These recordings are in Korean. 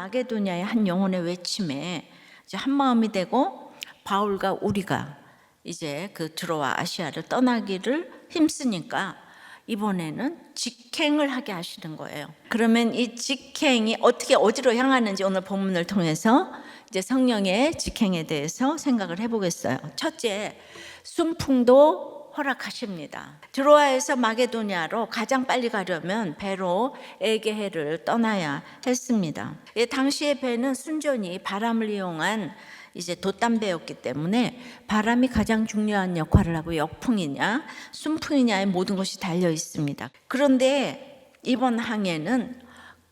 마게도냐의 한 영혼의 외침에 이제 한 마음이 되고 바울과 우리가 이제 그 드로아 아시아를 떠나기를 힘쓰니까 이번에는 직행을 하게 하시는 거예요. 그러면 이 직행이 어떻게 어디로 향하는지 오늘 본문을 통해서 이제 성령의 직행에 대해서 생각을 해보겠어요. 첫째, 순풍도 허락하십니다. 드로아에서 마게도냐로 가장 빨리 가려면 배로 에게해를 떠나야 했습니다. 당시의 배는 순전히 바람을 이용한 이제 돛담배였기 때문에 바람이 가장 중요한 역할을 하고 역풍이냐 순풍이냐의 모든 것이 달려 있습니다. 그런데 이번 항해는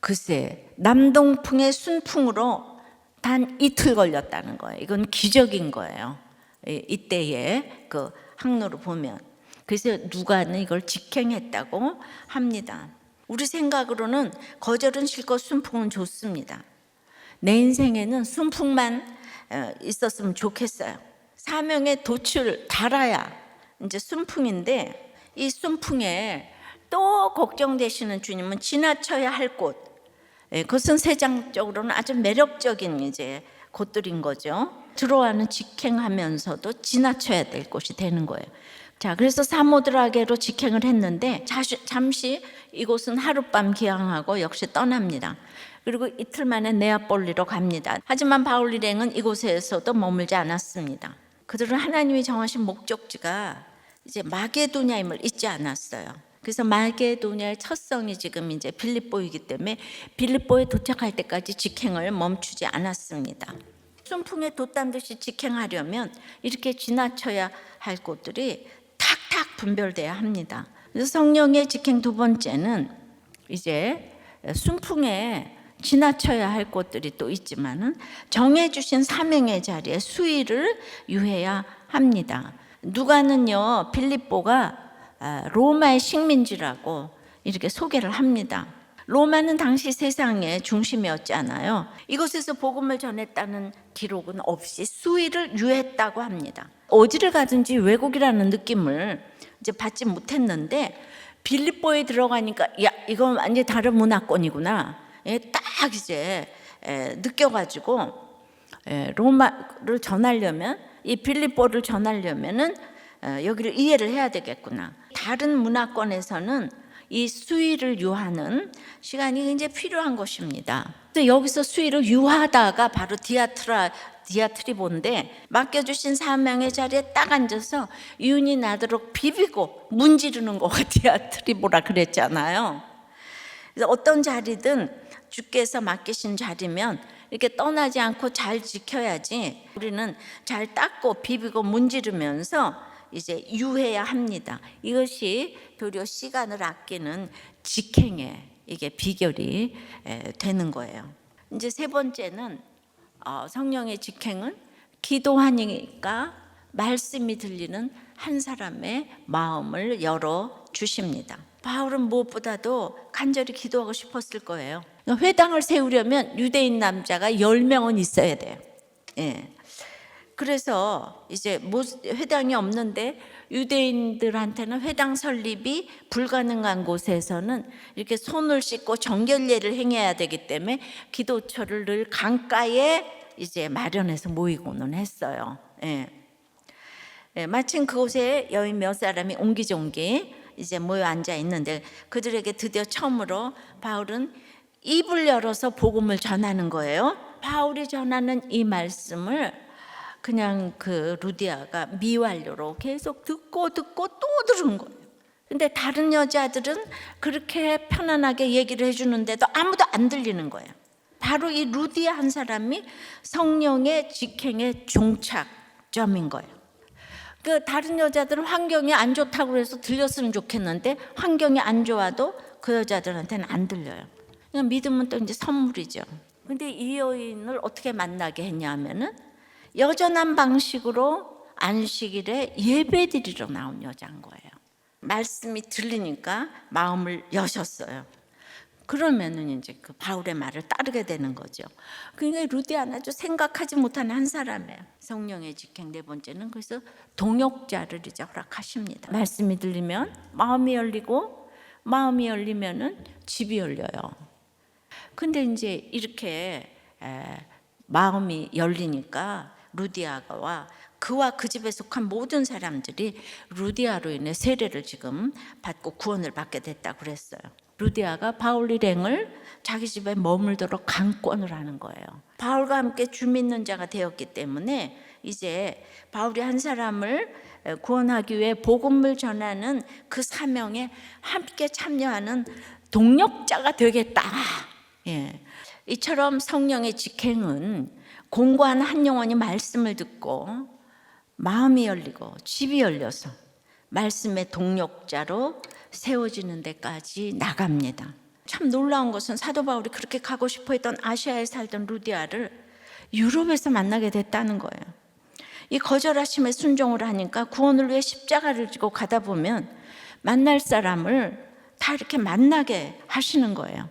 글쎄 남동풍의 순풍으로 단 이틀 걸렸다는 거예요. 이건 기적인 거예요. 이때의 그 항로를 보면. 그래서 누가는 이걸 직행했다고 합니다. 우리 생각으로는 거절은 싫고 순풍은 좋습니다. 내 인생에는 순풍만 있었으면 좋겠어요. 사명의 돛을 달아야 이제 순풍인데, 이 순풍에 또 걱정되시는 주님은 지나쳐야 할 곳, 그것은 세상적으로는 아주 매력적인 이제 곳들인 거죠. 드로아는 직행하면서도 지나쳐야 될 곳이 되는 거예요. 자, 그래서 사모드라게로 직행을 했는데 잠시 이곳은 하룻밤 기항하고 역시 떠납니다. 그리고 이틀 만에 네아폴리로 갑니다. 하지만 바울 일행은 이곳에서도 머물지 않았습니다. 그들은 하나님이 정하신 목적지가 이제 마게도냐임을 잊지 않았어요. 그래서 마게도냐의 첫 성이 지금 이제 빌립보이기 때문에 빌립보에 도착할 때까지 직행을 멈추지 않았습니다. 순풍에 돛담듯이 직행하려면 이렇게 지나쳐야 할 곳들이 탁탁 분별돼야 합니다. 그래서 성령의 직행 두 번째는 이제 순풍에 지나쳐야 할 곳들이 또 있지만은 정해주신 사명의 자리에 수위를 유해야 합니다. 누가는요 빌립보가 로마의 식민지라고 이렇게 소개를 합니다. 로마는 당시 세상의 중심이었잖아요. 이곳에서 복음을 전했다는 기록은 없이 수위를 유했다고 합니다. 어디를 가든지 왜곡이라는 느낌을 이제 받지 못했는데 빌립보에 들어가니까 야 이건 완전히 다른 문화권이구나. 딱 이제 느껴가지고 로마를 전하려면 이 빌립보를 전하려면은 여기를 이해를 해야 되겠구나. 다른 문화권에서는 이 수위를 유하는 시간이 굉장히 필요한 것입니다. 그래서 여기서 수위를 유하다가 바로 디아트리보인데 맡겨주신 사명의 자리에 딱 앉아서 윤이 나도록 비비고 문지르는 거가 디아트리보라 그랬잖아요. 그래서 어떤 자리든 주께서 맡기신 자리면 이렇게 떠나지 않고 잘 지켜야지. 우리는 잘 닦고 비비고 문지르면서 이제 유해야 합니다. 이것이 도리어 시간을 아끼는 직행의 이게 비결이 되는 거예요. 이제 세 번째는 성령의 직행은 기도하니까 말씀이 들리는 한 사람의 마음을 열어 주십니다. 바울은 무엇보다도 간절히 기도하고 싶었을 거예요. 회당을 세우려면 유대인 남자가 10명은 있어야 돼요. 그래서 이제 회당이 없는데 유대인들한테는 회당 설립이 불가능한 곳에서는 이렇게 손을 씻고 정결례를 행해야 되기 때문에 기도처를 늘 강가에 이제 마련해서 모이고는 했어요. 마침 그곳에 여인 몇 사람이 옹기종기 이제 모여 앉아 있는데 그들에게 드디어 처음으로 바울은 입을 열어서 복음을 전하는 거예요. 바울이 전하는 이 말씀을 그냥 그 루디아가 미완료로 계속 듣고 또 들은 거예요. 근데 다른 여자들은 그렇게 편안하게 얘기를 해주는데도 아무도 안 들리는 거예요. 바로 이 루디아 한 사람이 성령의 직행의 종착점인 거예요. 그 다른 여자들은 환경이 안 좋다고 해서 들렸으면 좋겠는데 환경이 안 좋아도 그 여자들한테는 안 들려요. 그냥 믿음은 또 이제 선물이죠. 근데 이 여인을 어떻게 만나게 했냐면은 여전한 방식으로 안식일에 예배드리러 나온 여자인 거예요. 말씀이 들리니까 마음을 여셨어요. 그러면은 이제 그 바울의 말을 따르게 되는 거죠. 그러니까 루디아는 아주 생각하지 못하는 한 사람이에요. 성령의 직행 네 번째는 그래서 동역자를 이제 허락하십니다. 말씀이 들리면 마음이 열리고 마음이 열리면은 집이 열려요. 근데 이제 이렇게 마음이 열리니까 루디아와 그와 그 집에 속한 모든 사람들이 루디아로 인해 세례를 지금 받고 구원을 받게 됐다고 그랬어요. 루디아가 바울 일행을 자기 집에 머물도록 강권을 하는 거예요. 바울과 함께 주 믿는 자가 되었기 때문에 이제 바울이 한 사람을 구원하기 위해 복음을 전하는 그 사명에 함께 참여하는 동력자가 되겠다. 예. 이처럼 성령의 직행은 공고한 한 영혼이 말씀을 듣고 마음이 열리고 집이 열려서 말씀의 동력자로 세워지는 데까지 나갑니다. 참 놀라운 것은 사도 바울이 그렇게 가고 싶어 했던 아시아에 살던 루디아를 유럽에서 만나게 됐다는 거예요. 이 거절하심에 순종을 하니까 구원을 위해 십자가를 지고 가다 보면 만날 사람을 다 이렇게 만나게 하시는 거예요.